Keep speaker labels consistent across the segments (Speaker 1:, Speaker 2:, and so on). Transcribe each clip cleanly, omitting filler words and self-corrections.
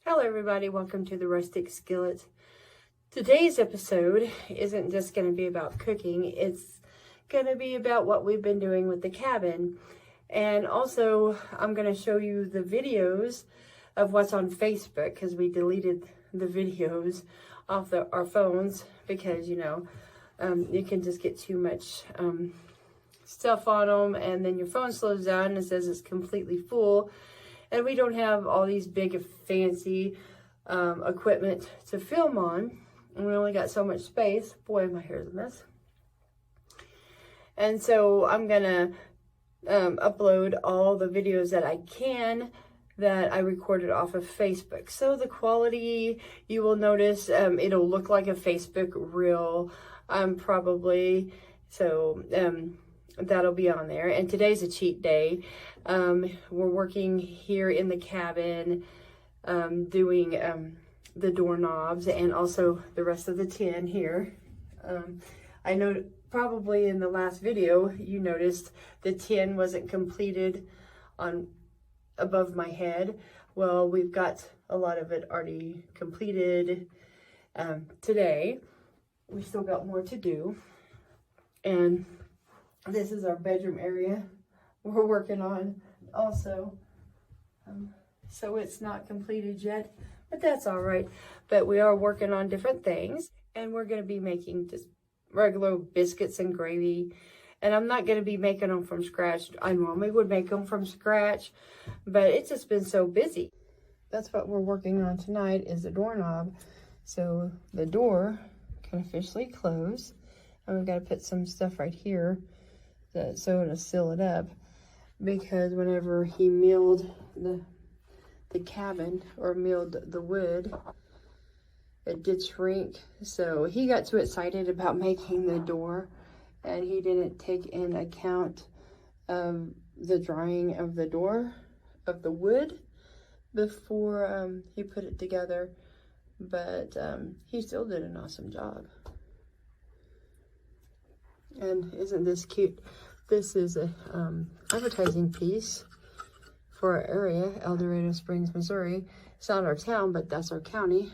Speaker 1: Hello everybody, welcome to the Rustic Skillet. Today's episode isn't just going to be about cooking, it's going to be about what we've been doing with the cabin. And also, I'm going to show you the videos of what's on Facebook, because we deleted the videos off our phones because, you can just get too much stuff on them, and then your phone slows down and says it's completely full. And we don't have all these big fancy equipment to film on. And we only got so much space. Boy, my hair's a mess. And so I'm going to upload all the videos that I can that I recorded off of Facebook. So the quality, you will notice, it'll look like a Facebook reel probably. So that'll be on there. And today's a cheat day. We're working here in the cabin, doing the doorknobs and also the rest of the tin here. I know probably in the last video you noticed the tin wasn't completed on above my head. Well, we've got a lot of it already completed today. We still got more to do. And this is our bedroom area we're working on also. So it's not completed yet, but that's all right. But we are working on different things, and we're going to be making just regular biscuits and gravy. And I'm not going to be making them from scratch. I normally would make them from scratch, but it's just been so busy. That's what we're working on tonight, is the doorknob. So the door can officially close. And we've got to put some stuff right here so it'll seal it up, because whenever he milled the cabin or milled the wood, it did shrink. So he got too excited about making the door, and he didn't take in account of the drying of the door of the wood before he put it together. But he still did an awesome job. And isn't this cute? This is a advertising piece for our area, El Dorado Springs, Missouri. It's not our town, but that's our county.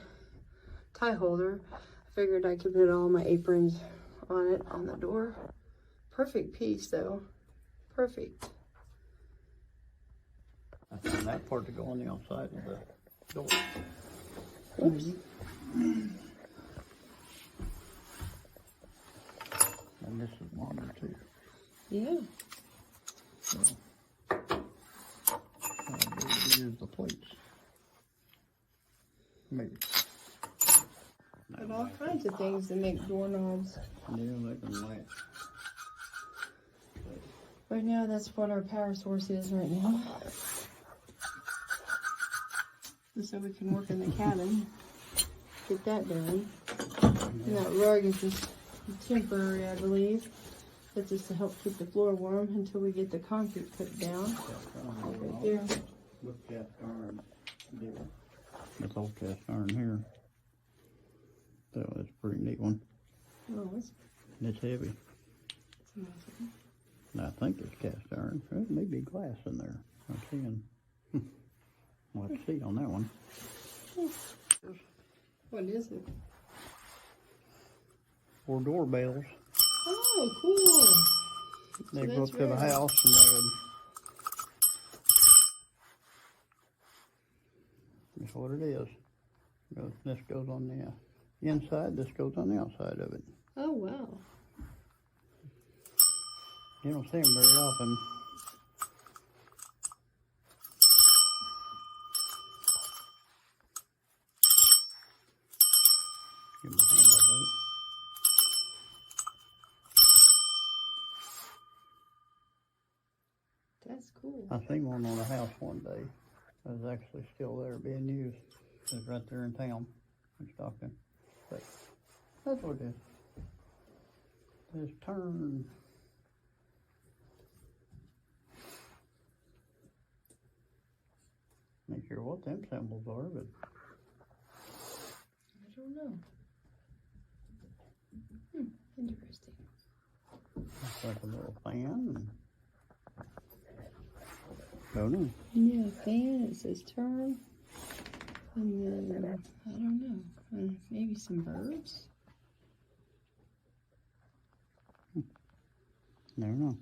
Speaker 1: Tie holder. I figured I could put all my aprons on it on the door. Perfect piece, though. Perfect.
Speaker 2: I found that part to go on the outside of the door.
Speaker 1: Oops.
Speaker 2: And this is longer too.
Speaker 1: Yeah.
Speaker 2: So, use the plates. Maybe.
Speaker 1: But all kinds of things to make doorknobs.
Speaker 2: Yeah, they can light.
Speaker 1: Right now, that's what our power source is right now. And so we can work in the cabin. Get that done. And that rug is just temporary, I believe. That's just to help keep the floor warm until we get the concrete put down. Right there.
Speaker 2: With cast iron there. This old cast iron here. So that's a pretty neat one.
Speaker 1: Oh, it's
Speaker 2: It's heavy.
Speaker 1: amazing.
Speaker 2: And I think it's cast iron. There may be glass in there. I'm seeing. We'll have to see on that one.
Speaker 1: What is it?
Speaker 2: 4 doorbells.
Speaker 1: Oh, cool.
Speaker 2: They
Speaker 1: So
Speaker 2: go up
Speaker 1: that's
Speaker 2: to the
Speaker 1: rare.
Speaker 2: house and they would. That's what it is. This goes on the inside, this goes on the outside of it.
Speaker 1: Oh, wow.
Speaker 2: You don't see them very often. Give them a handle, babe.
Speaker 1: That's cool.
Speaker 2: I seen one on a house one day. It was actually still there being used. It was right there in town in Stockton. But that's what it is. Just turn. Not sure what them symbols are, but
Speaker 1: I don't know. Interesting.
Speaker 2: it's like a little fan. Don't know.
Speaker 1: Yeah, fan. It says turn. And then, I don't know, maybe some birds?
Speaker 2: Never know.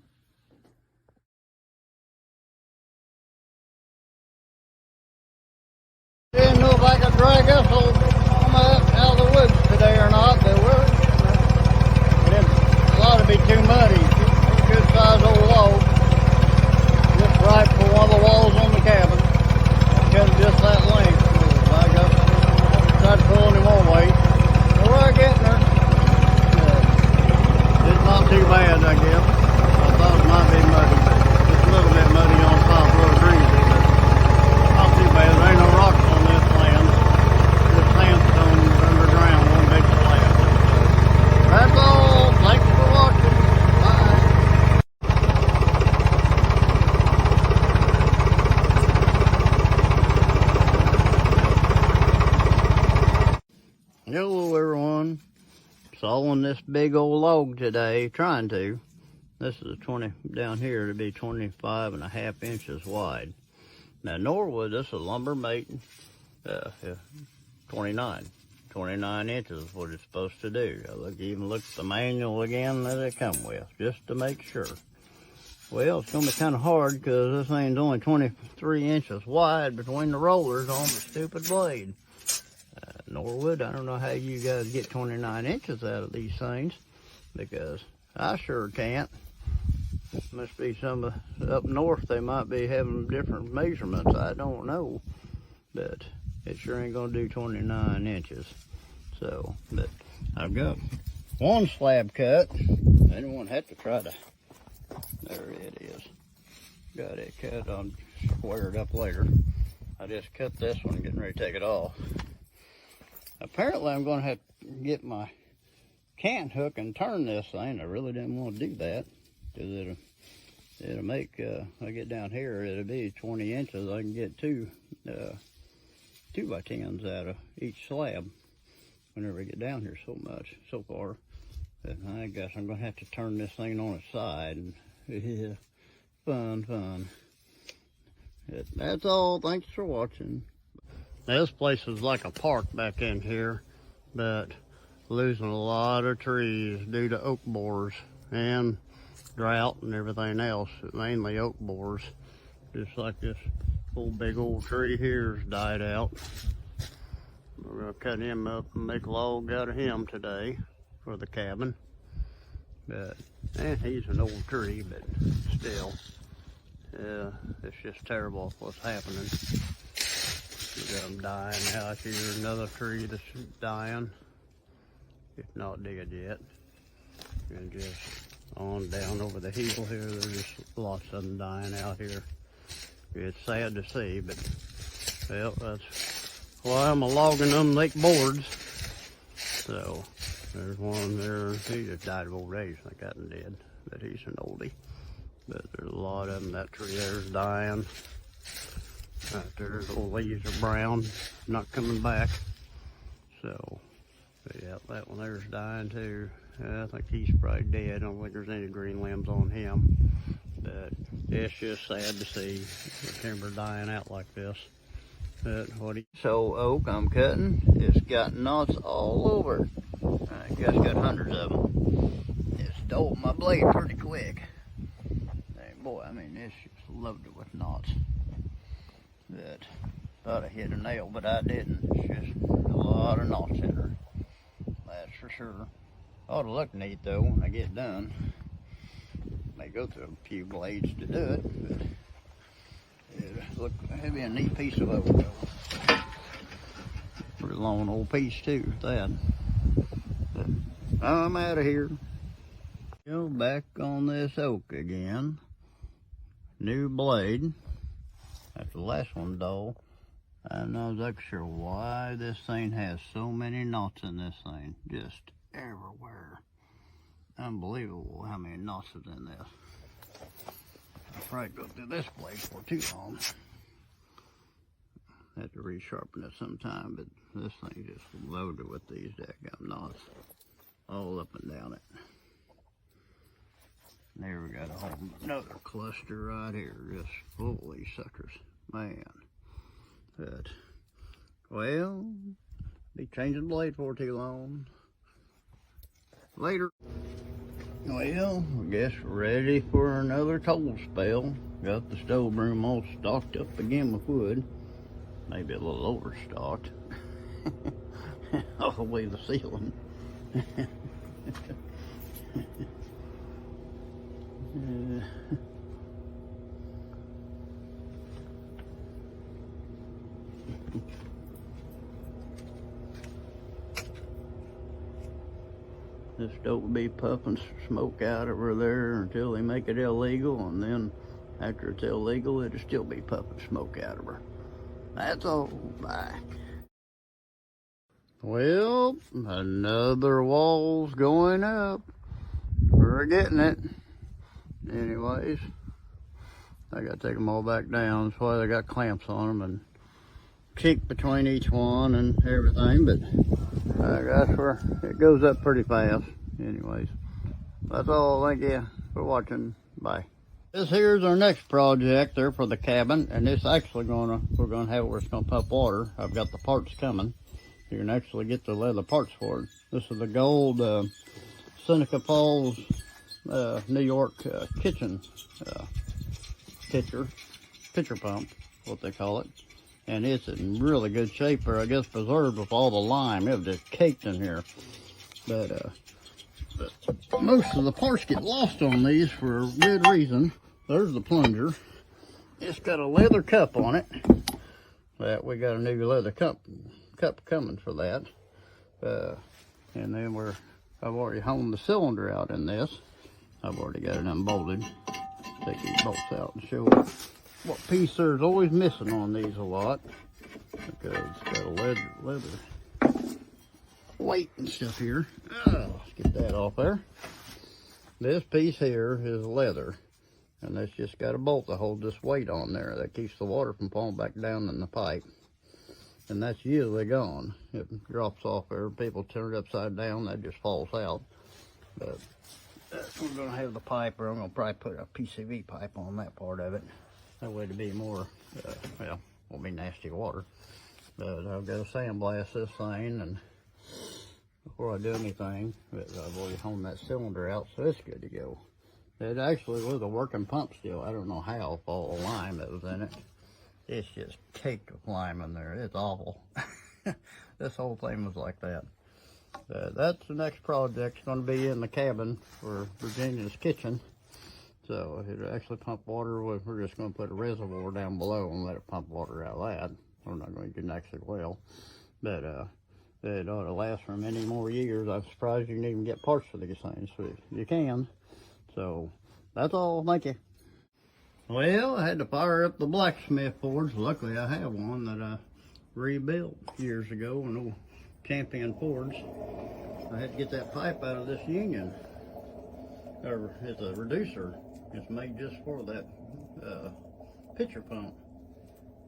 Speaker 2: Didn't know if I could drag us out of the woods today or not, but it ought to be too muddy. It's a good size old log. Just right for one of the walls on the cabin. Cut it just that length. So I tried to pull any more weight. So we're getting there. It's not too bad, I guess. I thought it might be muddy, but it's a little bit muddy on top, a little greasy, but not too bad. There ain't no rocks on this land. Just sandstone underground, one big slab. That's all. Thanks for watching. Bye. Hello everyone. Sawing this big old log today, trying to. This is a 20 down here to be 25.5 inches wide. Now Norwood, this is a lumber mate, 29 inches is what it's supposed to do. I even looked at the manual again that it come with, just to make sure. Well, it's gonna be kind of hard because this thing's only 23 inches wide between the rollers on the stupid blade. Norwood, I don't know how you guys get 29 inches out of these things, because I sure can't. Must be some up north, they might be having different measurements, I don't know. But it sure ain't gonna do 29 inches. So, but I've got one slab cut. Anyone had to try to, there it is. Got it cut, I'll square it up later. I just cut this one, getting ready to take it off. Apparently I'm gonna have to get my cant hook and turn this thing. I really didn't want to do that, because it'll make, I get down here, it'll be 20 inches. I can get two 2x10s out of each slab whenever I get down here so far. But I guess I'm gonna have to turn this thing on its side, and yeah, fun. But that's all. Thanks for watching. Now, this place is like a park back in here, but losing a lot of trees due to oak borers and drought and everything else, mainly oak borers. Just like this whole big old tree here's died out. We're gonna cut him up and make a log out of him today for the cabin. But he's an old tree, but still, it's just terrible what's happening. We got them dying out here. Another tree that's dying. It's not dead yet. And just on down over the hill here, there's just lots of them dying out here. It's sad to see, but well, that's why I'm logging them lake boards. So there's one there. He just died of old age. I got him dead, but he's an oldie. But there's a lot of them. That tree there's dying. Right there, the leaves are brown, not coming back. So, yeah, that one there's dying too. I think he's probably dead. I don't think there's any green limbs on him. But it's just sad to see the timber dying out like this. But so oak I'm cutting, it's got knots all over. I guess got hundreds of them. It stole my blade pretty quick. Hey, boy, I mean, it's just loaded with knots. That thought I hit a nail, but I didn't. It's just a lot of knots in her. That's for sure. Ought to look neat though when I get done. May go through a few blades to do it, but it'll be a neat piece of oak though. Pretty long old piece too, that. But I'm out of here. Go back on this oak again. New blade. After the last one dull, I'm not exactly sure why this thing has so many knots in this thing, just everywhere. Unbelievable how many knots is in this. I'll probably go through this blade for too long. Have to resharpen it sometime, but this thing just loaded with these dadgum knots all up and down it. There we got a whole another cluster right here, just full of these suckers. Man, but Well, be changing the blade for too long. Later. Well, I guess we're ready for another cold spell. Got the stove room all stocked up again with wood. Maybe a little overstocked. All the way to the ceiling. This stove will be puffing smoke out over there until they make it illegal, and then after it's illegal, it'll still be puffing smoke out of her. That's all. Bye. Well, another wall's going up. We're getting it. Anyways, I gotta take them all back down. That's why they got clamps on them and kink between each one and everything, but that's where it goes up pretty fast. Anyways, that's all. Thank you for watching. Bye. This here's our next project there for the cabin, and it's actually we're gonna have it where it's gonna pump water. I've got the parts coming. You can actually get the leather parts for it. This is the gold Seneca Falls, New York kitchen pitcher pump, what they call it. And it's in really good shape, or I guess preserved with all the lime. It was just caked in here. But most of the parts get lost on these for a good reason. There's the plunger. It's got a leather cup on it. That we got a new leather cup coming for that. And then I've already honed the cylinder out in this. I've already got it unbolted. Take these bolts out and show what piece there's always missing on these a lot, because it's got a leather weight and stuff here. Let's get that off there. This piece here is leather, and it's just got a bolt to hold this weight on there that keeps the water from falling back down in the pipe. And that's usually gone. It drops off there. People turn it upside down, that just falls out. But we're gonna have the pipe, or I'm gonna probably put a PCV pipe on that part of it. That way to be more, won't be nasty water. But I've got to sandblast this thing, and before I do anything, I've already honed that cylinder out, so it's good to go. It actually was a working pump still. I don't know how, for all the lime that was in it. It's just caked with lime in there. It's awful. This whole thing was like that. That's the next project. It's going to be in the cabin for Virginia's kitchen. So it'll actually pump water. We're just going to put a reservoir down below and let it pump water out of that. We're not going to do next as well. But it ought to last for many more years. I'm surprised you can even get parts for these things. So you can. So that's all. Thank you. Well, I had to fire up the blacksmith forge. Luckily, I have one that I rebuilt years ago, an old Champion forge. I had to get that pipe out of this union. It's a reducer. It's made just for that pitcher pump.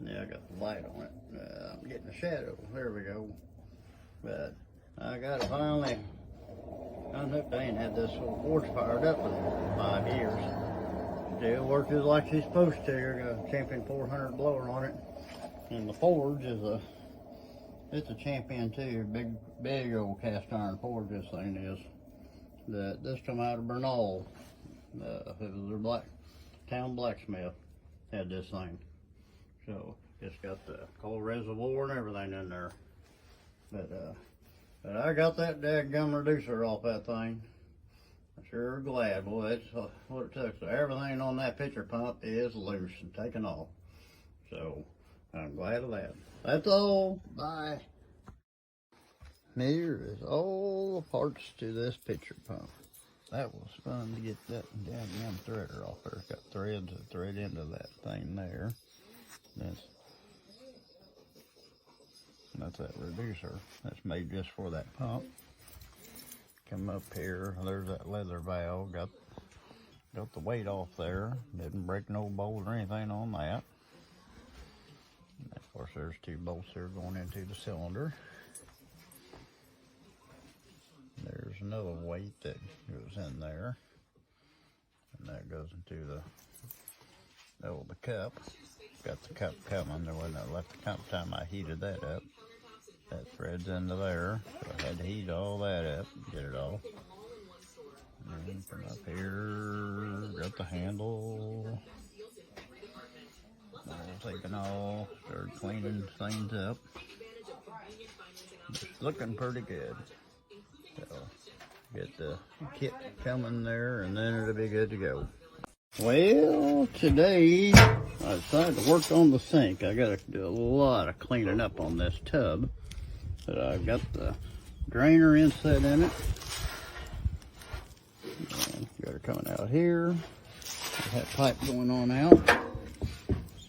Speaker 2: Yeah, I got the light on it. I'm getting a shadow. There we go. But I got it finally. I don't know if they ain't had this whole forge fired up in 5 years. Still works just like she's supposed to. I got a Champion 400 blower on it. And the forge is it's a Champion too. Big old cast iron forge this thing is. This come out of Bernal. It was their town blacksmith had this thing. So it's got the coal reservoir and everything in there. But I got that dadgum reducer off that thing. I'm sure glad, boy. That's what it took. So everything on that pitcher pump is loose and taken off. So I'm glad of that. That's all. Bye. Here is all the parts to this pitcher pump. That was fun to get that damn threader off there. It's got threads that thread into that thing there. That's that reducer. That's made just for that pump. Come up here. There's that leather valve. Got the weight off there. Didn't break no bolt or anything on that. And of course, there's 2 bolts there going into the cylinder. There's another weight that goes in there, and that goes into the cup. Got the cup coming. There wasn't enough left the cup time I heated that up. That threads into there, so I had to heat all that up, get it all. And then from up here, got the handle. All taken off, started cleaning things up. It's looking pretty good. So, get the kit coming there and then it'll be good to go. Well, today I decided to work on the sink. I gotta do a lot of cleaning up on this tub. But I've got the drainer inset in it. And got it coming out here. That pipe going on out.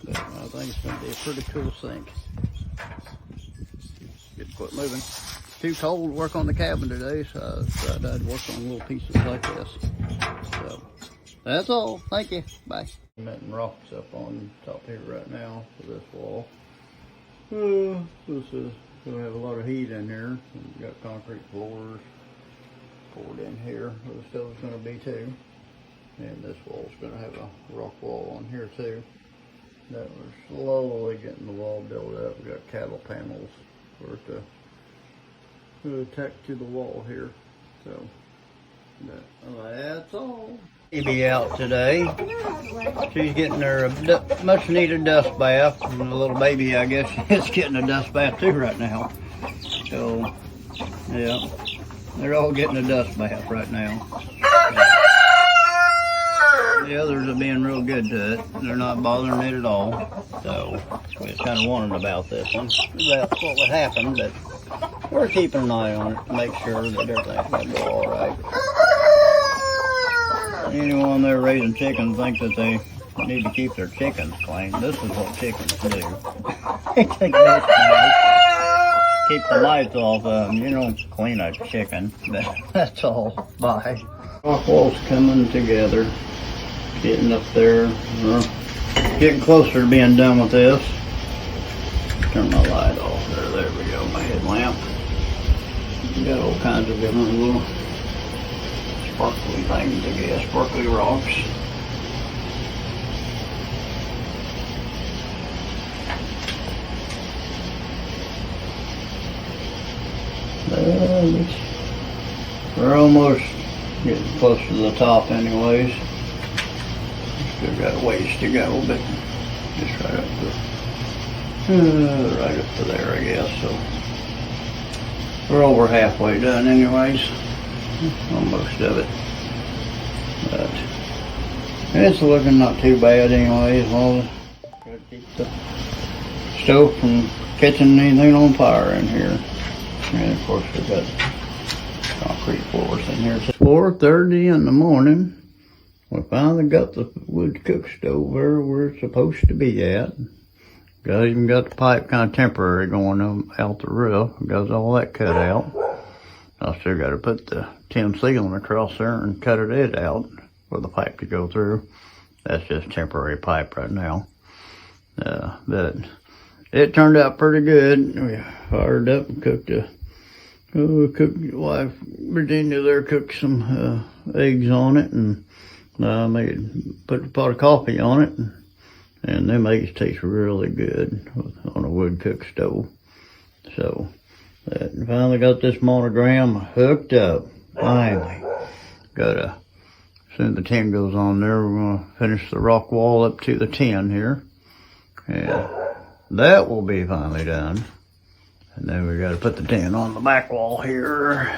Speaker 2: But I think it's gonna be a pretty cool sink. Get to quit moving. Too cold to work on the cabin today, so I decided I'd work on little pieces like this. So that's all. Thank you. Bye. I'm letting rocks up on top here right now for this wall. This is going to have a lot of heat in here. We've got concrete floors poured in here where the stove's going to be too. And this wall's going to have a rock wall on here too. That we're slowly getting the wall built up. We've got cattle panels for it to attach to the wall here. So that's all. Baby out today. She's getting her much needed dust bath. And the little baby, I guess, is getting a dust bath too right now. So, yeah, they're all getting a dust bath right now. The others are being real good to it. They're not bothering it at all. So, we was kind of wondering about this one. That's what would happen, but we're keeping an eye on it to make sure that everything's going to go all right. Anyone there raising chickens think that they need to keep their chickens clean. This is what chickens do. They take this knife, keep the lights off of them. You don't clean a chicken. That's all. Bye. Rock wall's coming together. Getting up there. Getting closer to being done with this. Turn my light off there. There we go. My headlamp. Got all kinds of different little sparkly things, I guess, sparkly rocks. We're almost getting close to the top anyways. Still got a ways to go, but just right up to there, I guess. So we're over halfway done anyways. Most of it, but it's looking not too bad anyways. Well, gotta keep the stove from catching anything on fire in here. And of course we've got concrete floors in here. 4:30 in the morning. We finally got the wood cook stove where it's supposed to be at. Even got the pipe kind of temporary going out the roof. Got all that cut out. I still got to put the tin ceiling across there and cut it out for the pipe to go through. That's just temporary pipe right now. But it turned out pretty good. We fired up and cooked wife Virginia there cooked some eggs on it, and put a pot of coffee on it, and them eggs taste really good on a wood cook stove. So finally got this monogram hooked up. Finally. As soon as the tin goes on there, we're going to finish the rock wall up to the tin here. And that will be finally done. And then we got to put the tin on the back wall here.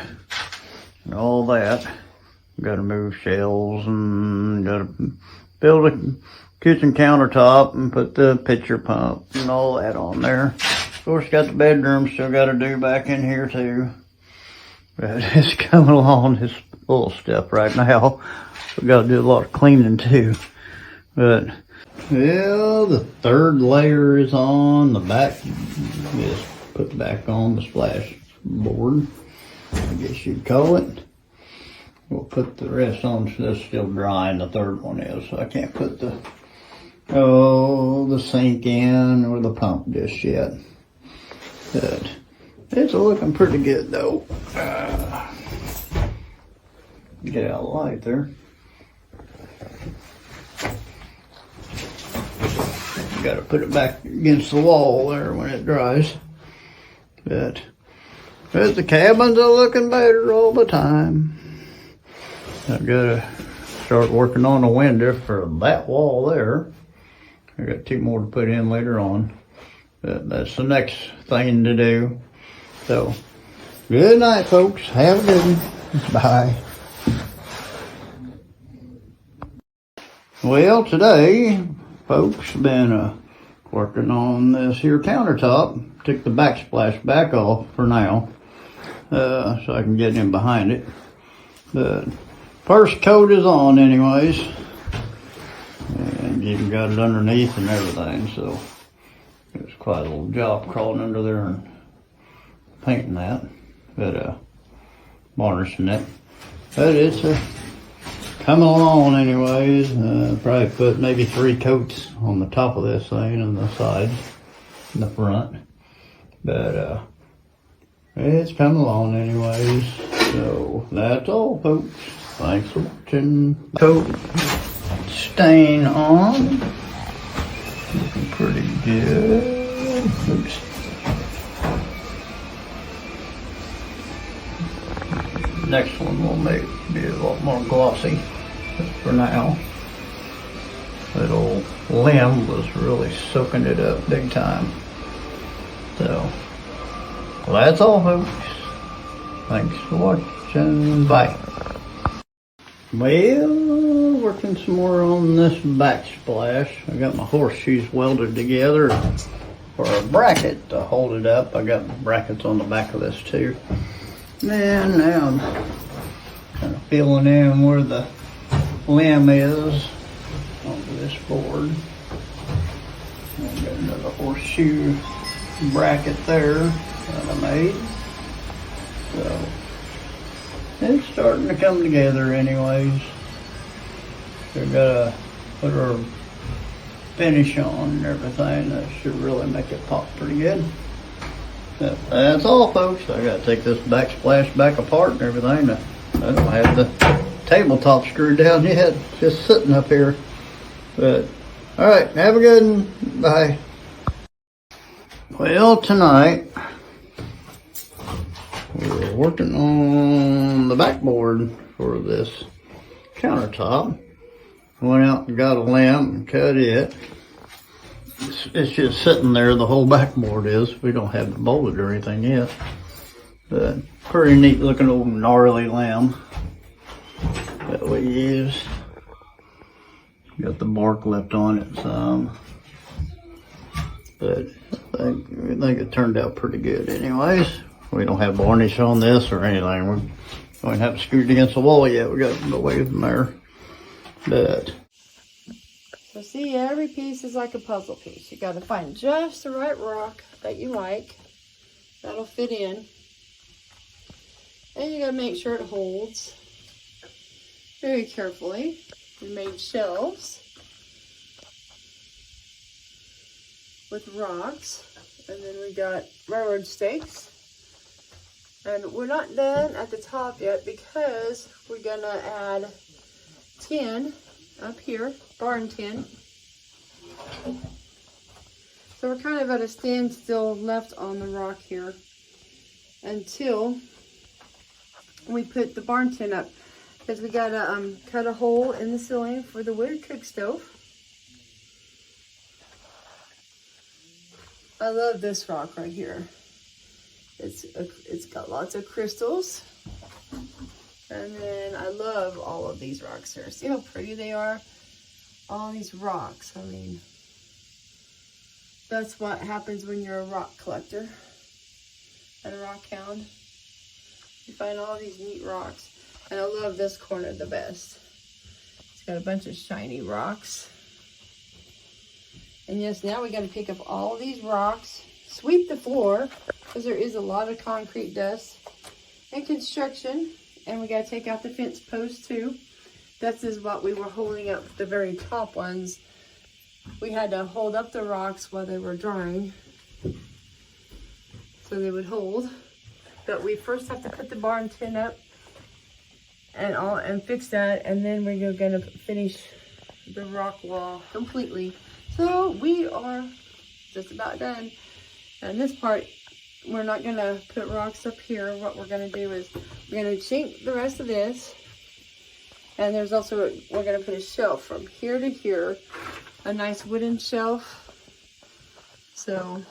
Speaker 2: And all that. Got to move shelves and got to build a kitchen countertop and put the pitcher pump and all that on there. Of course, got the bedroom still got to do back in here too. But it's coming along, this full stuff right now. We got to do a lot of cleaning too. But, well, the third layer is on. The back is put back on the splash board, I guess you'd call it. We'll put the rest on, so that's still drying, the third one is. So I can't put the sink in or the pump just yet. But it's looking pretty good though. Get out of the light there. Got to put it back against the wall there when it dries. But But the cabins are looking better all the time. I've got to start working on a window for that wall there. I got 2 more to put in later on. But that's the next thing to do. So, good night, folks. Have a good one. Bye. Well, today, folks, been working on this here countertop. Took the backsplash back off for now, so I can get in behind it. But first coat is on anyways. And even got it underneath and everything, so it was quite a little job crawling under there and painting that. But varnishing it. But it's coming along anyways. Probably put maybe 3 coats on the top of this thing and the sides and the front. But it's coming along anyways. So that's all, folks. Thanks for watching. Coat stain on. Looking pretty good. Oops. Next one will be a lot more glossy. But for now, that old limb was really soaking it up big time. So, well, that's all, folks. Thanks for watching. Bye. Well, working some more on this backsplash. I got my horseshoes welded together for a bracket to hold it up. I got brackets on the back of this too. And now I'm kind of filling in where the limb is onto this board. I got another horseshoe bracket there that I made. So it's starting to come together anyways. So gotta put our finish on and everything. That should really make it pop pretty good. But that's all, folks. I gotta take this backsplash back apart and everything. I don't have the tabletop screwed down yet. It's just sitting up here. But alright, have a good one. Bye. Well, tonight we're working on the backboard for this countertop. Went out and got a lamp and cut it. It's just sitting there, the whole backboard is. We don't have it bolted or anything yet. But pretty neat looking old gnarly lamp that we use. Got the bark left on it some. But I think it turned out pretty good anyways. We don't have varnish on this or anything. We don't have it screwed against the wall yet. We got it away from there. But
Speaker 1: so see, every piece is like a puzzle piece. You got to find just the right rock that you like. That'll fit in. And you got to make sure it holds very carefully. We made shelves with rocks. And then we got railroad stakes. And we're not done at the top yet because we're gonna add tin up here, barn tin. So we're kind of at a standstill left on the rock here until we put the barn tin up, because we gotta cut a hole in the ceiling for the wood cook stove. I love this rock right here. It's got lots of crystals. And then I love all of these rocks here. See how pretty they are? All these rocks. I mean, that's what happens when you're a rock collector and a rock hound. You find all these neat rocks. And I love this corner the best. It's got a bunch of shiny rocks. And yes, now we got to pick up all these rocks, sweep the floor, because there is a lot of concrete dust and construction. And we got to take out the fence posts too. This is what we were holding up, the very top ones. We had to hold up the rocks while they were drying so they would hold. But we first have to put the barn tin up and fix that, and then we're gonna finish the rock wall completely. So we are just about done. And this part we're not gonna put rocks up here. What we're gonna do is we're gonna chink the rest of this. And there's also, we're gonna put a shelf from here to here, a nice wooden shelf. So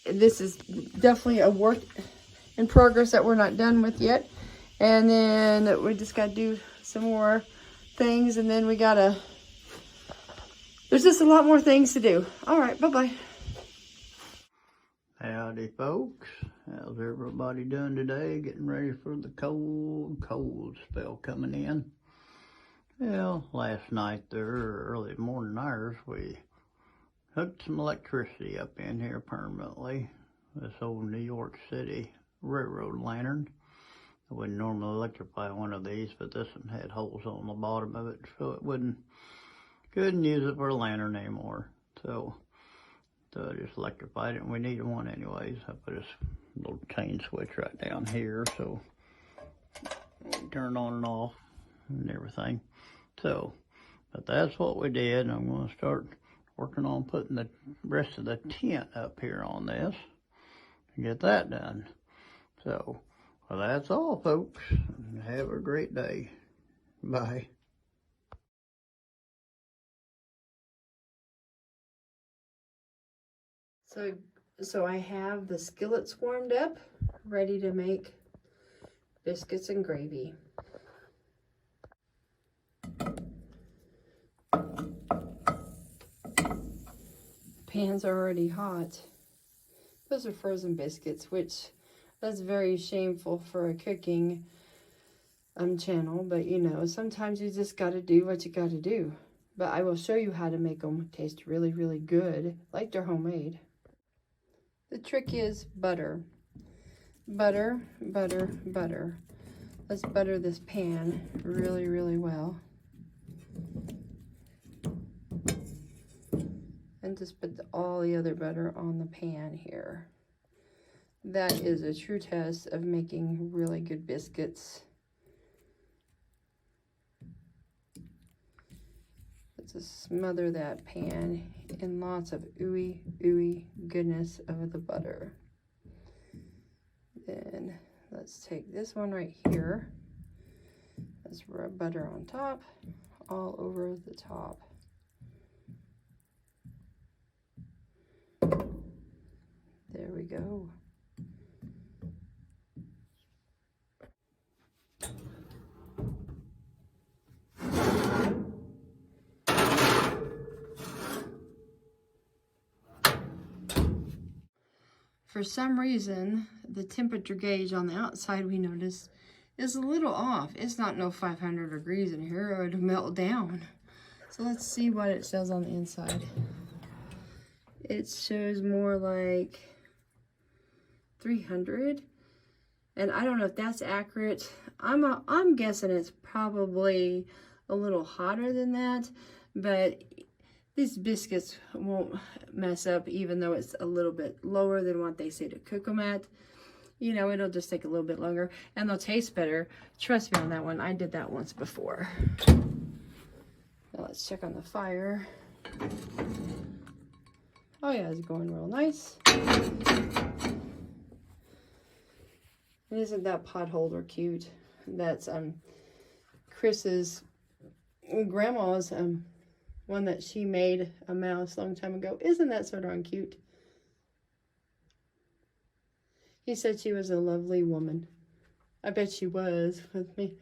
Speaker 1: this is definitely a work in progress that we're not done with yet. And then we just gotta do some more things, and then we gotta, there's just a lot more things to do. All right, bye-bye.
Speaker 2: Howdy, folks. How's everybody doing today? Getting ready for the cold spell coming in. Well, last night there, early morning hours, we hooked some electricity up in here permanently. This old New York City railroad lantern. I wouldn't normally electrify one of these, but this one had holes on the bottom of it, so it couldn't use it for a lantern anymore. So I just electrified it, and we needed one anyways. I put this little chain switch right down here, so we turn on and off and everything. So, but that's what we did. I'm going to start working on putting the rest of the tent up here on this and get that done. So, well, that's all, folks. Have a great day. Bye.
Speaker 1: So I have the skillets warmed up, ready to make biscuits and gravy. Pans are already hot. Those are frozen biscuits, which that's very shameful for a cooking channel, but you know, sometimes you just gotta do what you gotta do. But I will show you how to make them taste really, really good, like they're homemade. The trick is butter. Butter, butter, butter. Let's butter this pan really, really well. And just put all the other butter on the pan here. That is a true test of making really good biscuits. Let's just smother that pan in lots of ooey, ooey goodness of the butter. Then let's take this one right here. Let's rub butter on top, all over the top. There we go. For some reason, the temperature gauge on the outside, we notice, is a little off. It's not no 500 degrees in here, or it'll melt down. So let's see what it says on the inside. It shows more like 300, and I don't know if that's accurate. I'm guessing it's probably a little hotter than that, but these biscuits won't mess up even though it's a little bit lower than what they say to cook them at. You know, it'll just take a little bit longer and they'll taste better. Trust me on that one. I did that once before. Now let's check on the fire. Oh yeah, it's going real nice. And isn't that pot holder cute? That's Chris's grandma's one that she made a mouse a long time ago. Isn't that so darn cute? He said she was a lovely woman. I bet she was with me.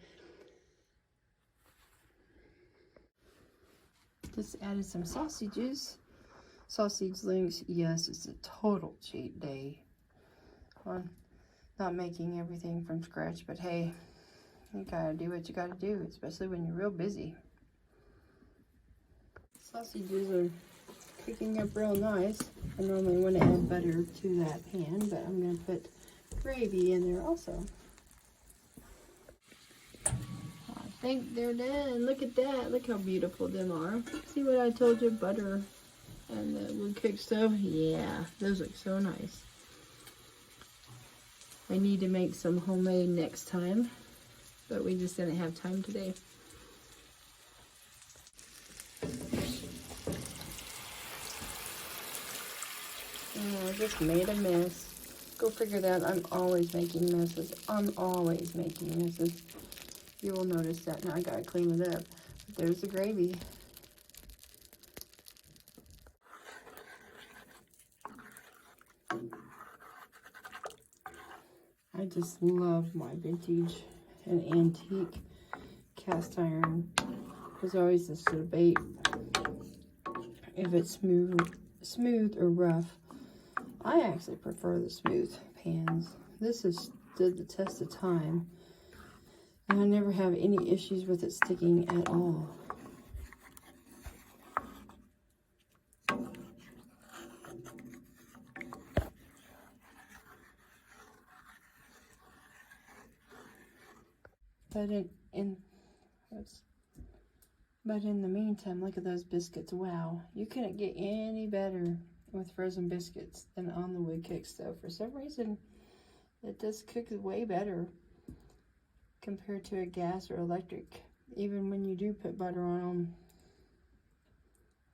Speaker 1: Just added some sausages. Sausage links. Yes, it's a total cheat day on not making everything from scratch. But hey, you gotta do what you gotta do, especially when you're real busy. Sausages are cooking up real nice. I normally want to add butter to that pan, but I'm going to put gravy in there also. I think they're done. Look at that. Look how beautiful them are. See what I told you? Butter and the wood cooked stove. Yeah, those look so nice. I need to make some homemade next time, but we just didn't have time today. just made a mess. Go figure that. I'm always making messes. I'm always making messes. You will notice that. Now I gotta clean it up. But there's the gravy. I just love my vintage and antique cast iron. There's always this debate if it's smooth or rough. I actually prefer the smooth pans. This has stood the test of time, and I never have any issues with it sticking at all. But in the meantime, look at those biscuits. Wow, you couldn't get any better with frozen biscuits than on the wood cook stove. For some reason, it does cook way better compared to a gas or electric. Even when you do put butter on them,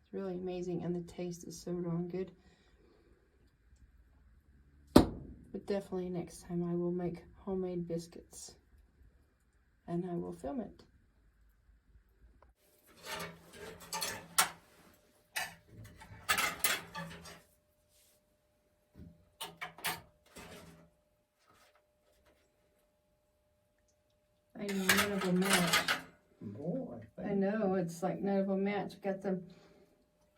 Speaker 1: it's really amazing, and the taste is so darn good. But definitely next time I will make homemade biscuits, and I will film it. I know, none of them match.
Speaker 2: Boy,
Speaker 1: I know, it's like none of them match. Got the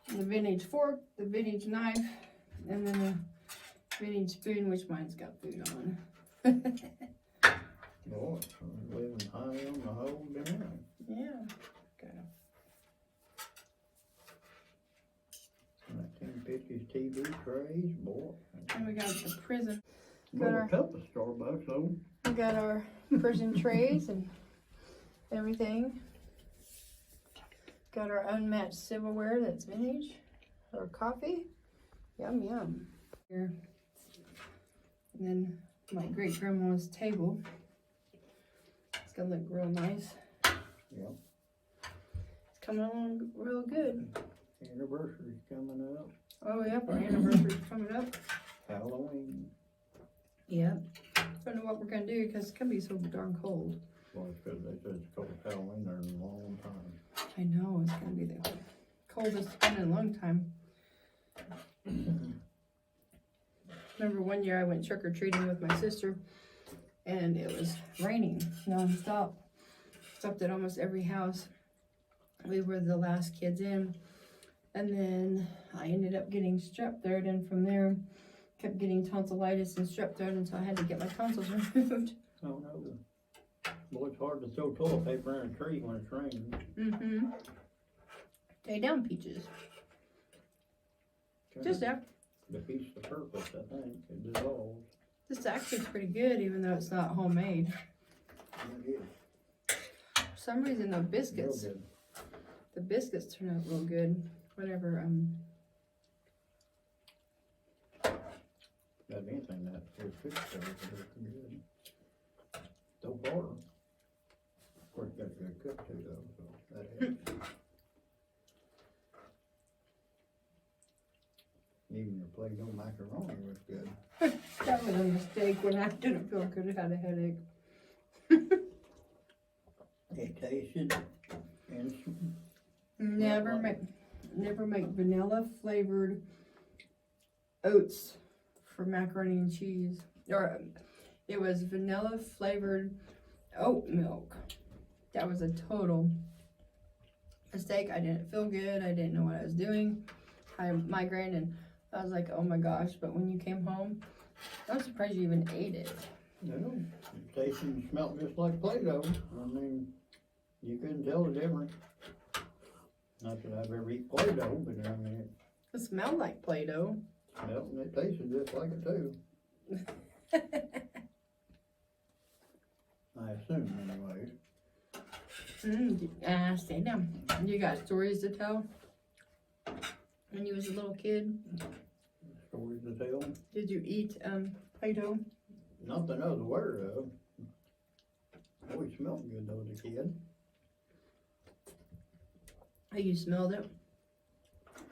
Speaker 1: vintage fork, the vintage knife, and then the vintage spoon, which mine's got food on.
Speaker 2: boy, I'm living high on the whole dinner.
Speaker 1: Yeah. Okay.
Speaker 2: 1950s TV trays, boy.
Speaker 1: And we got the prison.
Speaker 2: Got a cup of Starbucks, though.
Speaker 1: We got our prison trays and everything. Got our unmatched silverware that's vintage. Our coffee. Yum, yum. Here. And then my great grandma's table. It's gonna look real nice.
Speaker 2: Yep.
Speaker 1: It's coming along real good.
Speaker 2: Anniversary's coming up.
Speaker 1: Oh, yep, our anniversary's coming up.
Speaker 2: Halloween.
Speaker 1: Yep. Don't know what we're gonna do because it's gonna be so darn cold.
Speaker 2: Well, it's because they said it's cold Halloween there in a long time.
Speaker 1: I know, it's gonna be the coldest it's been in a long time. Remember one year I went trick-or-treating with my sister and it was raining non-stop. Stopped at almost every house. We were the last kids in, and then I ended up getting strep throat, and from there kept getting tonsillitis and strep throat until I had to get my tonsils removed.
Speaker 2: Oh no. Boy, it's hard to throw toilet paper in a tree when it's raining.
Speaker 1: Mm-hmm. Stay down, Peaches. Just after.
Speaker 2: Defeats the purpose, I think. It dissolves.
Speaker 1: This actually is pretty good, even though it's not homemade.
Speaker 2: It is.
Speaker 1: For some reason, the biscuits,
Speaker 2: Real good.
Speaker 1: the biscuits turn out real good. Whenever
Speaker 2: That anything that is fixed there is good. So far. Of course, you got a good cook too, though, so that helps. Even your Play-Doh macaroni was good.
Speaker 1: that was a mistake when I didn't feel good. I had a headache.
Speaker 2: It tasted and
Speaker 1: Never make vanilla flavored oats for macaroni and cheese. Or it was vanilla flavored oat milk. That was a total mistake. I didn't feel good. I didn't know what I was doing. I had migraine and I was like, oh my gosh. But when you came home, I'm surprised you even ate it.
Speaker 2: no, it tasted and smelled just like Play-Doh. I mean, you couldn't tell the difference. Not that I've ever eaten Play-Doh, but I mean,
Speaker 1: It smelled like Play-Doh.
Speaker 2: it smelled and it tasted just like it too. I assume, anyways.
Speaker 1: Stay down. You got stories to tell? When you was a little kid?
Speaker 2: Stories to tell.
Speaker 1: Did you eat Play-Doh?
Speaker 2: Not that I was aware of. Always smelled good though as a kid.
Speaker 1: Oh, you smelled it?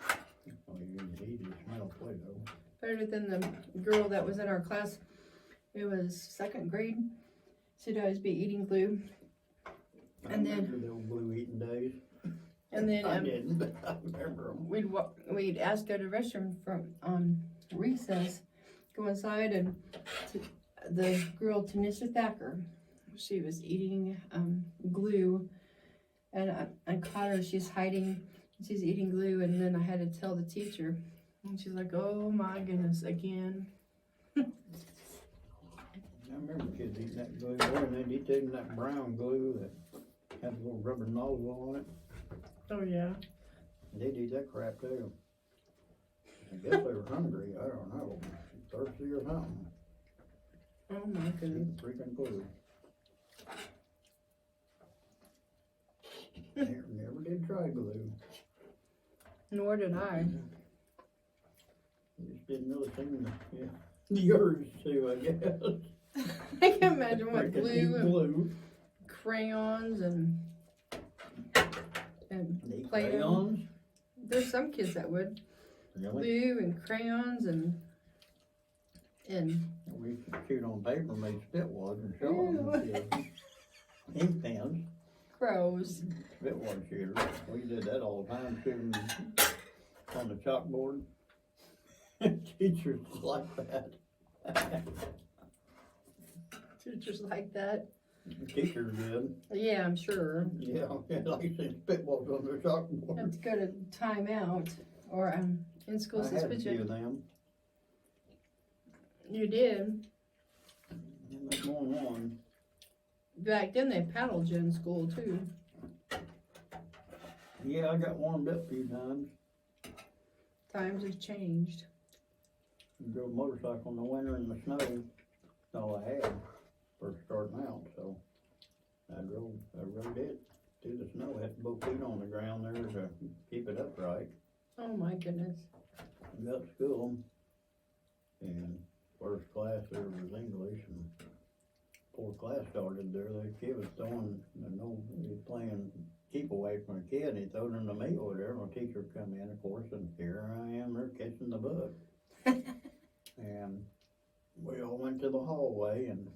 Speaker 2: Oh, you didn't eat it, smell Play-Doh.
Speaker 1: better than the girl that was in our class. It was 2nd grade. She'd always be eating glue. And then
Speaker 2: the old glue eating days.
Speaker 1: And then
Speaker 2: I didn't, but I remember them.
Speaker 1: we'd ask her to the restroom from recess, go inside, and the girl Tanisha Thacker, she was eating glue, and I caught her. She's eating glue, and then I had to tell the teacher, and she's like, "Oh my goodness, again."
Speaker 2: I remember kids eating that glue, and they'd eat that brown glue that had a little rubber nozzle on it.
Speaker 1: Oh yeah.
Speaker 2: They'd eat that crap too. I guess they were hungry, I don't know. Thirsty or something.
Speaker 1: Oh my goodness.
Speaker 2: Freaking glue. Never did try glue.
Speaker 1: Nor did I.
Speaker 2: Just didn't really seem to, the urge to, I guess.
Speaker 1: I can imagine what
Speaker 2: Freaking
Speaker 1: glue and
Speaker 2: glue.
Speaker 1: crayons and
Speaker 2: They
Speaker 1: Play-Doh.
Speaker 2: crayons?
Speaker 1: There's some kids that would.
Speaker 2: Really?
Speaker 1: Glue and crayons and
Speaker 2: We used to shoot on paper, made spit wads and show them. Kids. Ink pens.
Speaker 1: crows.
Speaker 2: Spit wad shooters. We did that all the time, shooting on the chalkboard. Teachers like that.
Speaker 1: Teachers like that.
Speaker 2: Teachers did.
Speaker 1: Yeah, I'm sure.
Speaker 2: Yeah, like I said, spit wads on their chalkboard.
Speaker 1: Have to go to timeout or in school
Speaker 2: I had a few
Speaker 1: suspension.
Speaker 2: of them.
Speaker 1: You did.
Speaker 2: And that's going on.
Speaker 1: Back then they paddled you in school too.
Speaker 2: Yeah, I got warmed up a few times.
Speaker 1: Times have changed.
Speaker 2: Drove a motorcycle in the winter in the snow. That's all I had first starting out, so I rode it through the snow. Had to both feet on the ground there to keep it upright.
Speaker 1: Oh my goodness.
Speaker 2: Got to school, and first class there was English, and before class started there, the kid was throwing, he was playing keep away from a kid, and he throwed him to me or whatever. My teacher come in, of course, and here I am, they're catching the bug. And we all went to the hallway, and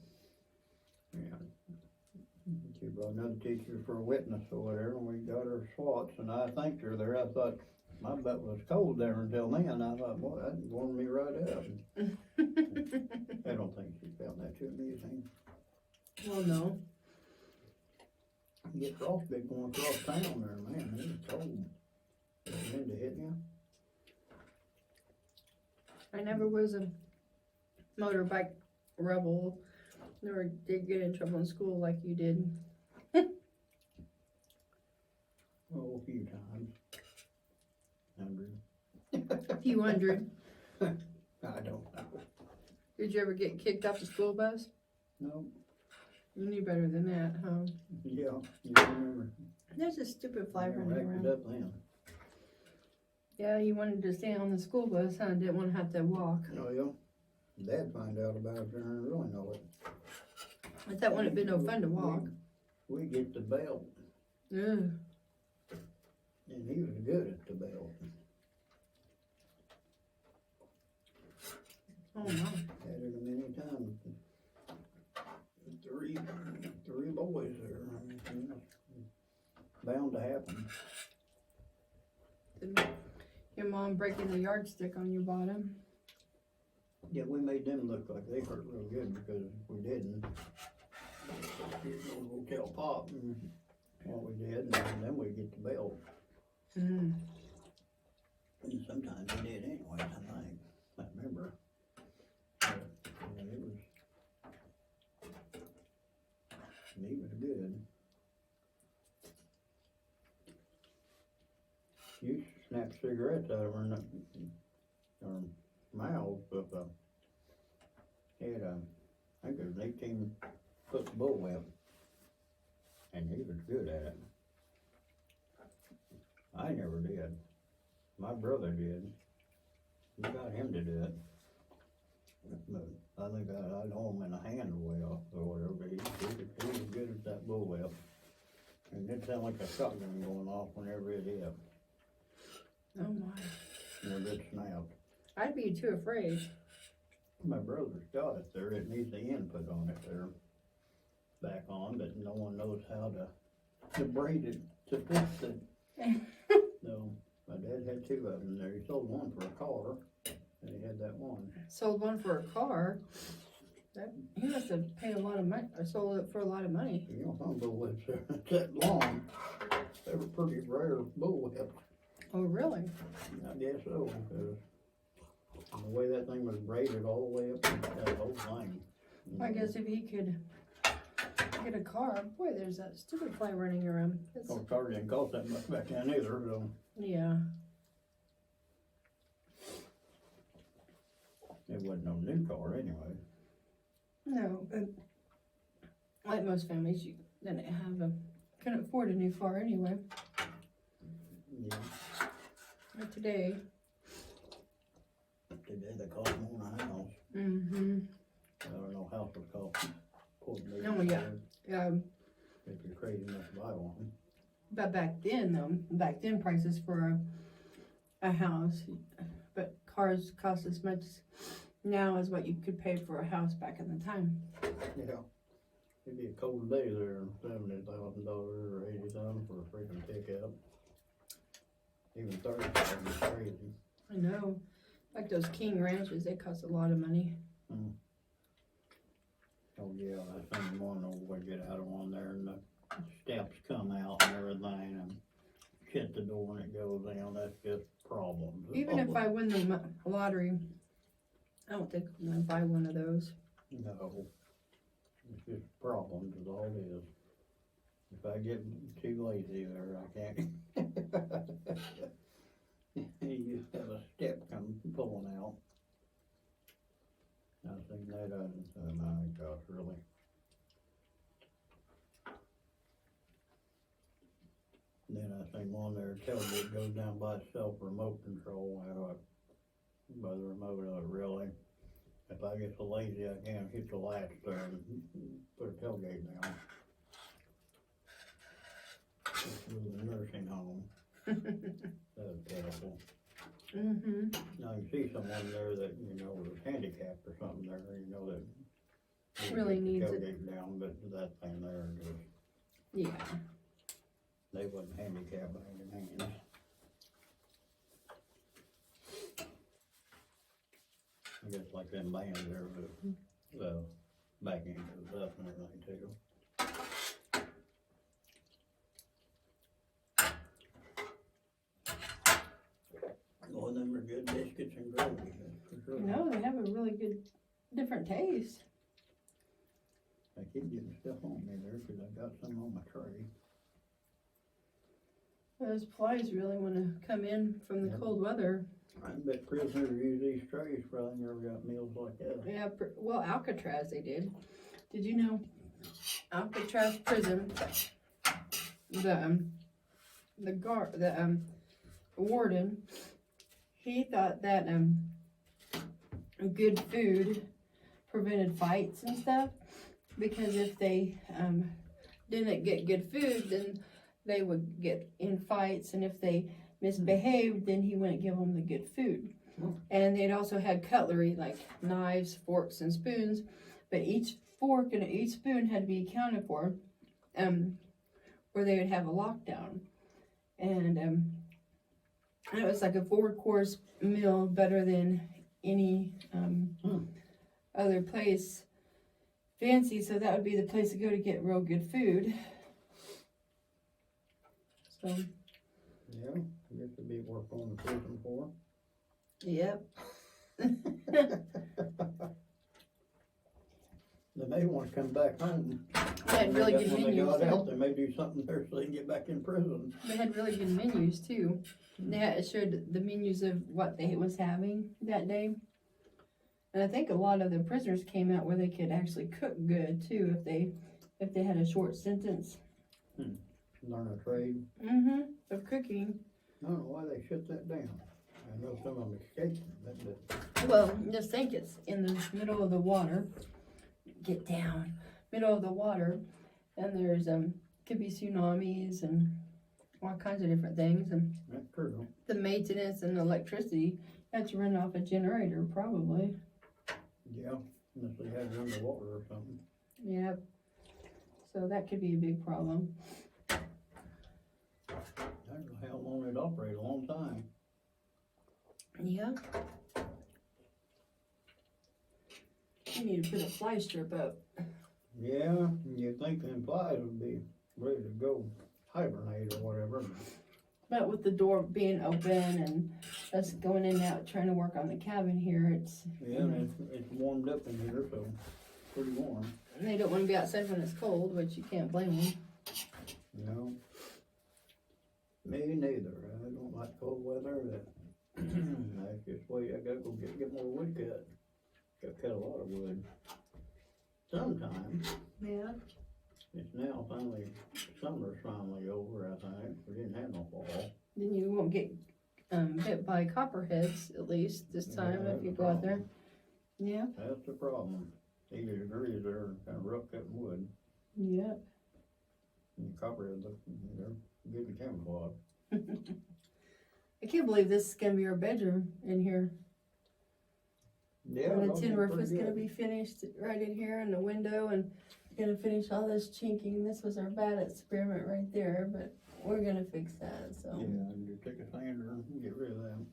Speaker 2: she brought another teacher for a witness or whatever, and we got her swats, and I thanked her there. I thought, my butt was cold there until then. I thought, boy, that warmed me right up. I don't think she found that too amusing.
Speaker 1: Well, no.
Speaker 2: You get frostbite going across town there, man. It was cold. The wind to hit you.
Speaker 1: I never was a motorbike rebel. Never did get in trouble in school like you did.
Speaker 2: Oh, a few times. 100.
Speaker 1: A few hundred.
Speaker 2: I don't know.
Speaker 1: Did you ever get kicked off the school bus?
Speaker 2: No.
Speaker 1: You knew better than that, huh?
Speaker 2: Yeah, you remember.
Speaker 1: There's a stupid fly running
Speaker 2: Racked
Speaker 1: around.
Speaker 2: it up then.
Speaker 1: Yeah, you wanted to stay on the school bus, huh? Didn't want to have to walk.
Speaker 2: Oh, yeah. Dad find out about it and really know it.
Speaker 1: But that wouldn't have been no fun to walk.
Speaker 2: We get the belt,
Speaker 1: Ugh.
Speaker 2: and he was good at the belt.
Speaker 1: Oh my.
Speaker 2: Had it a many times. Three boys there. Bound to happen.
Speaker 1: Did your mom breaking the yardstick on your bottom?
Speaker 2: Yeah, we made them look like they hurt real good because we didn't. We'll tell Pop what we did, and then we get the belt.
Speaker 1: Mm.
Speaker 2: And sometimes we did anyway, I think. I remember. But, yeah, he was good. You snap cigarettes out of her mouth with had I think it was an 18-foot bullwhip, and he was good at it. I never did. My brother did. We got him to do it. But I think I'd hold him in a hand way off or whatever, but he was good at that bullwhip. And it sounded like a shotgun going off whenever it hit.
Speaker 1: Oh my.
Speaker 2: Whenever it snapped.
Speaker 1: I'd be too afraid.
Speaker 2: My brother's got it there. It needs the input on it there. Back on, but no one knows how to braid it, to fix it. So, my dad had two of them there. He sold one for a car, and he had that one.
Speaker 1: Sold one for a car. He must have paid a lot of money, or sold it for a lot of money.
Speaker 2: You know, some bullwhips are that long. They were pretty rare bullwhips.
Speaker 1: Oh, really?
Speaker 2: I guess so, because the way that thing was braided all the way up that whole thing.
Speaker 1: I guess if he could get a car, boy, there's that stupid fly running around.
Speaker 2: Oh, car didn't cost that much back then either, so.
Speaker 1: Yeah.
Speaker 2: It wasn't no new car anyway.
Speaker 1: No, but like most families, you didn't have couldn't afford a new car anyway.
Speaker 2: Yeah.
Speaker 1: But today.
Speaker 2: Today they cost more than a house.
Speaker 1: Mm-hmm.
Speaker 2: I don't know how it cost.
Speaker 1: Oh, yeah.
Speaker 2: If you're crazy enough to buy one.
Speaker 1: But back then prices for a house, but cars cost as much now as what you could pay for a house back in the time.
Speaker 2: Yeah. It'd be a cold day there, $70,000 or $80,000 for a freaking pickup. Even $30,000 is crazy.
Speaker 1: I know. Like those King Ranches, they cost a lot of money.
Speaker 2: Mm. Oh yeah, that thing one over get out of one there and the steps come out and everything and hit the door and it goes down. That's just problems.
Speaker 1: Even if I win the lottery, I don't think I'm gonna buy one of those.
Speaker 2: No. It's just problems is all it is. If I get too lazy there, I can't. You just have a step come pulling out. I think that my gosh, really. Then I think one there, tailgate goes down by itself, remote control, by the remote of it, really. If I get so lazy, I can't hit the latch there and put a tailgate down. It's with a nursing home. That was pitiful.
Speaker 1: Mm-hmm.
Speaker 2: Now you see someone there that, you know, was handicapped or something there, you know, that
Speaker 1: Really needs it.
Speaker 2: tailgate down, but that thing there, just,
Speaker 1: Yeah.
Speaker 2: they wasn't handicapped by any means. I guess like them bands there, the back end goes up and everything too. Well, them are good biscuits and gravy, for sure.
Speaker 1: No, they have a really good, different taste.
Speaker 2: I keep getting stuff on me there, cause I got some on my tray.
Speaker 1: Those flies really want to come in from the
Speaker 2: Yep.
Speaker 1: cold weather.
Speaker 2: I bet prisoners use these trays, probably never got meals like that.
Speaker 1: Yeah, well, Alcatraz they did. Did you know Alcatraz prison? The warden, he thought that good food prevented fights and stuff, because if they didn't get good food, then they would get in fights, and if they misbehaved, then he wouldn't give them the good food. And they'd also had cutlery like knives, forks, and spoons, but each fork and each spoon had to be accounted for, or they would have a lockdown. And it was like a 4-course meal, better than any other place fancy, so that would be the place to go to get real good food. So
Speaker 2: Yeah, I guess it'd be worth on the prison for.
Speaker 1: yep.
Speaker 2: They may want to come back home.
Speaker 1: They had really good
Speaker 2: When they
Speaker 1: menus
Speaker 2: got
Speaker 1: too.
Speaker 2: out, they may do something there so they can get back in prison.
Speaker 1: They had really good menus too. It showed the menus of what they was having that day. And I think a lot of the prisoners came out where they could actually cook good too, if they had a short sentence.
Speaker 2: Learn a trade.
Speaker 1: Of cooking.
Speaker 2: I don't know why they shut that down. I know some of them escaped, but
Speaker 1: Well, just think it's in the middle of the water. Get down. Middle of the water. And there's could be tsunamis and all kinds of different things, and
Speaker 2: that's true.
Speaker 1: the maintenance and the electricity Had to run off a generator, probably.
Speaker 2: Yeah, unless they had it underwater or something.
Speaker 1: Yep. So that could be a big problem.
Speaker 2: I don't know how long it operated, a long time.
Speaker 1: Yeah. I need to put a fly strip up.
Speaker 2: Yeah, you'd think them flies would be ready to go hibernate or whatever.
Speaker 1: But with the door being open and us going in and out trying to work on the cabin here, it's
Speaker 2: Yeah, it's warmed up in here, so pretty warm.
Speaker 1: and they don't want to be outside when it's cold, which you can't blame them.
Speaker 2: No, me neither. I don't like cold weather. That's just wait. I gotta go get more wood cut. Gotta cut a lot of wood. Sometimes.
Speaker 1: Yeah.
Speaker 2: It's now finally, summer's finally over, I think. We didn't have no fall.
Speaker 1: Then you won't get hit by copperheads at least this time
Speaker 2: Yeah,
Speaker 1: if you
Speaker 2: that's
Speaker 1: go
Speaker 2: the
Speaker 1: out there.
Speaker 2: problem.
Speaker 1: Yeah.
Speaker 2: That's the problem. 80 degrees there, kind of rough cutting wood.
Speaker 1: Yep.
Speaker 2: And the copperheads, they're good in camouflage.
Speaker 1: I can't believe this is gonna be our bedroom in here.
Speaker 2: Yeah,
Speaker 1: And the
Speaker 2: those
Speaker 1: tin
Speaker 2: are
Speaker 1: roof
Speaker 2: pretty
Speaker 1: is gonna
Speaker 2: good.
Speaker 1: be finished right in here and the window and gonna finish all this chinking. This was our bad experiment right there, but we're gonna fix that, so.
Speaker 2: Yeah, and you take a sander and get rid of them.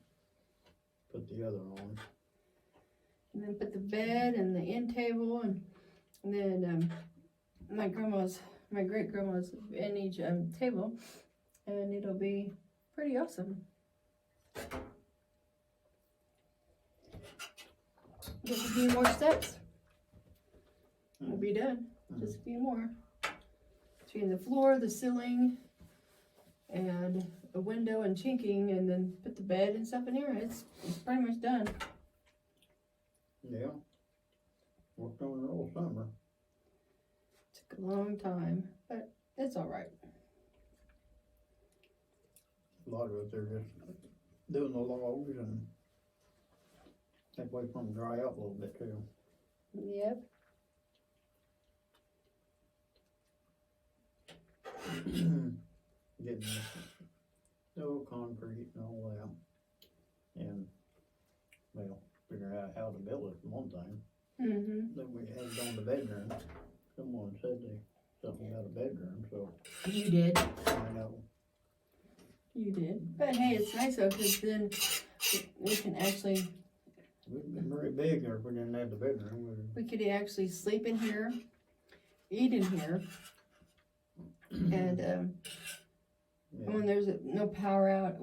Speaker 2: Put the other on.
Speaker 1: And then put the bed and the end table and then my great grandma's vintage table, and it'll be pretty awesome. Just a few more steps. We'll be done. Just a few more. Between the floor, the ceiling, and a window and chinking, and then put the bed and stuff in here. It's pretty much done.
Speaker 2: Yeah. Worked on it all summer.
Speaker 1: Took a long time, but it's all right.
Speaker 2: A lot of it, they're just doing the logs and that way from them dry out a little bit too.
Speaker 1: Yep.
Speaker 2: Getting no concrete and all that. And, well, figuring out how to build it for one thing.
Speaker 1: Mm-hmm.
Speaker 2: Then we had it on the bedroom. Someone said something about a bedroom, so
Speaker 1: You did.
Speaker 2: I know.
Speaker 1: You did. But hey, it's nice though, because then we can actually,
Speaker 2: We'd been very big here if we didn't have the bedroom.
Speaker 1: we could actually sleep in here, eat in here, and
Speaker 2: Yeah.
Speaker 1: when there's no power out,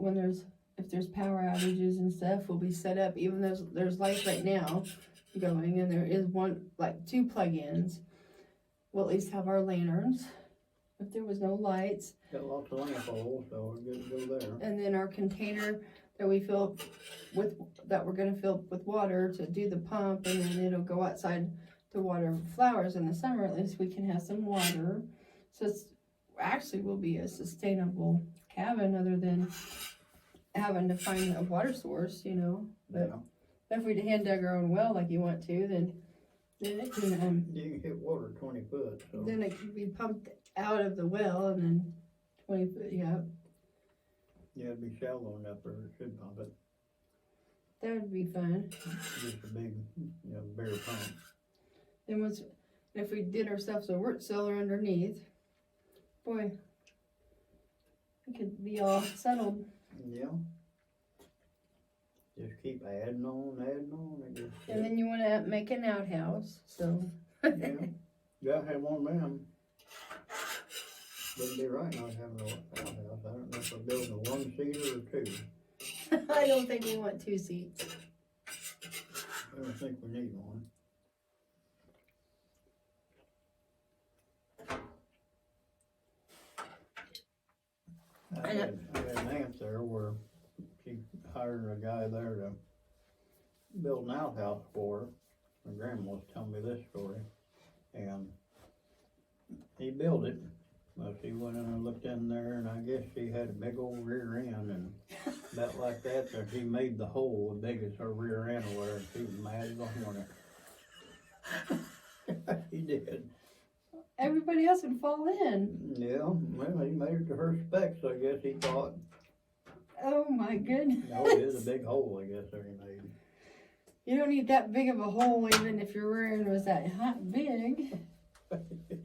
Speaker 1: if there's power outages and stuff, we'll be set up. Even though there's lights right now going, and there is two plug-ins, we'll at least have our lanterns. If there was no lights,
Speaker 2: Got lots of lamp holes, so we're good to go there.
Speaker 1: and then our container that we're gonna fill with water to do the pump, and then it'll go outside to water flowers in the summer. At least we can have some water. So it's actually will be a sustainable cabin, other than having to find a water source, But if we hand dug our own well like you want to, then it can
Speaker 2: You can hit water 20 foot, so.
Speaker 1: then it can be pumped out of the well, and then 20 foot, yeah.
Speaker 2: Yeah, it'd be shallow enough where it should pump it.
Speaker 1: That would be fun.
Speaker 2: Just a big, bigger pump.
Speaker 1: Then if we did ourselves a root cellar underneath, boy, we could be all settled.
Speaker 2: Yeah. Just keep adding on, I guess.
Speaker 1: And then you want to make an outhouse, so.
Speaker 2: Yeah. Gotta have one of them. Wouldn't be right not having a outhouse. I don't know if we're building a one-seater or two.
Speaker 1: I don't think we want 2 seats.
Speaker 2: I don't think we need one. I had an aunt there where she hired a guy there to build an outhouse for her. My grandma was telling me this story. And he built it. Well, she went in and looked in there, and I guess she had a big old rear end, and about like that, so he made the hole as big as her rear end or whatever, and she was mad as a hornet. He did.
Speaker 1: Everybody else would fall in.
Speaker 2: Yeah, well, he made it to her specs, I guess he thought.
Speaker 1: Oh my goodness.
Speaker 2: No, it is a big hole, I guess, there he made.
Speaker 1: You don't need that big of a hole even if your rear end was that hot big.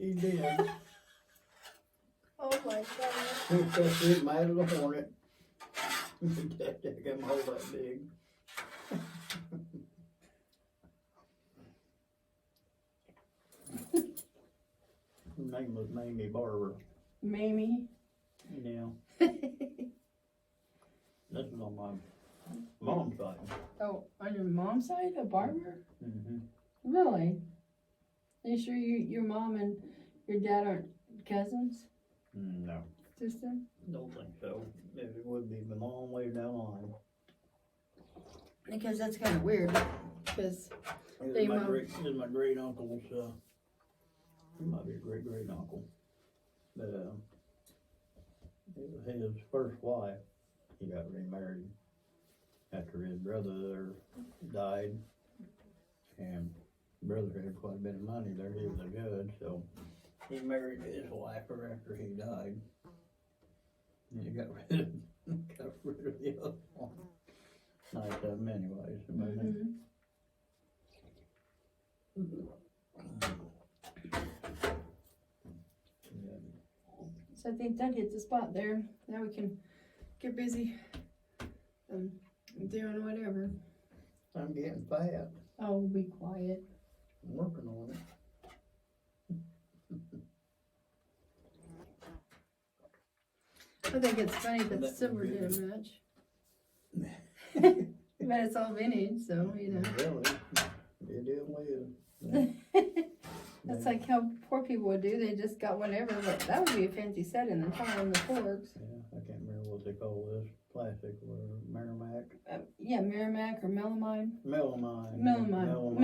Speaker 2: He did.
Speaker 1: Oh my goodness.
Speaker 2: He just as mad as a hornet. That damn hole that big. Her name was Mamie Barber.
Speaker 1: Mamie.
Speaker 2: Yeah. This is on my mom's side.
Speaker 1: Oh, on your mom's side, a barber?
Speaker 2: Mm-hmm.
Speaker 1: Really? Are you sure your mom and your dad aren't cousins?
Speaker 2: No.
Speaker 1: Sister?
Speaker 2: Don't think so. It would be a long way down the line.
Speaker 1: Because that's kind of weird. Because
Speaker 2: This is my great uncle's, he might be a great uncle. But, it was his first wife. He got remarried after his brother died. And brother had quite a bit of money there. He was a judge, so he married his wife after he died. And he got rid of the other one. Nice of him anyways.
Speaker 1: mm-hmm. So I think that hits the spot there. Now we can get busy doing whatever.
Speaker 2: I'm getting fat.
Speaker 1: Oh, be quiet.
Speaker 2: I'm working on it.
Speaker 1: I think it's funny that the silver didn't match. But it's all vintage, so, you know.
Speaker 2: Really? You're doing well.
Speaker 1: That's like how poor people would do. They just got whatever, but that would be a fancy set in the time, the forks.
Speaker 2: Yeah, I can't remember what they call this. Plastic or Merrimack.
Speaker 1: Yeah, Merrimack or melamine.
Speaker 2: Melamine.
Speaker 1: Melamine.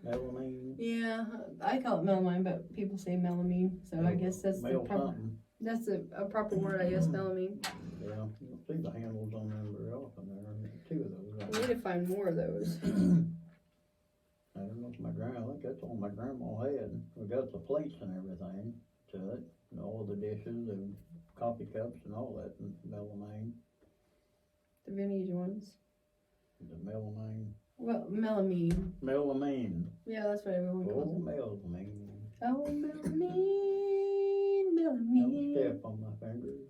Speaker 2: Melamine.
Speaker 1: Yeah, I call it melamine, but people say melamine, so I guess that's the proper. That's a proper word, I guess, melamine.
Speaker 2: Yeah, you don't see the handles on them very often. There are two of those.
Speaker 1: We need to find more of those.
Speaker 2: I don't know if my grandma, I think that's all my grandma had. We got the plates and everything to it, and all the dishes and coffee cups and all that, and melamine.
Speaker 1: The vintage ones.
Speaker 2: The melamine.
Speaker 1: Well, melamine.
Speaker 2: Melamine.
Speaker 1: Yeah, that's what everyone calls
Speaker 2: Oh,
Speaker 1: it.
Speaker 2: melamine.
Speaker 1: Oh, melamine,
Speaker 2: Don't
Speaker 1: melamine.
Speaker 2: step on my fingers.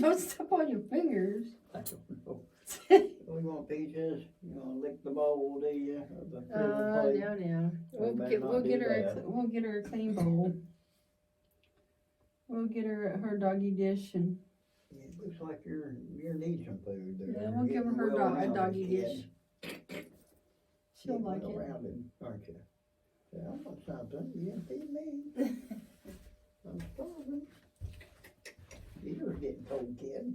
Speaker 1: Don't step on your fingers.
Speaker 2: I don't know. We want peaches. You want to lick the bowl, do you?
Speaker 1: No. We'll get her a clean bowl. We'll get her her doggy dish and.
Speaker 2: It looks like you need some food there.
Speaker 1: Yeah, we'll give her a doggy dish. She'll like it.
Speaker 2: Rounded, aren't you? Yeah, I want something. You can feed me. I'm starving. You're getting cold, kid.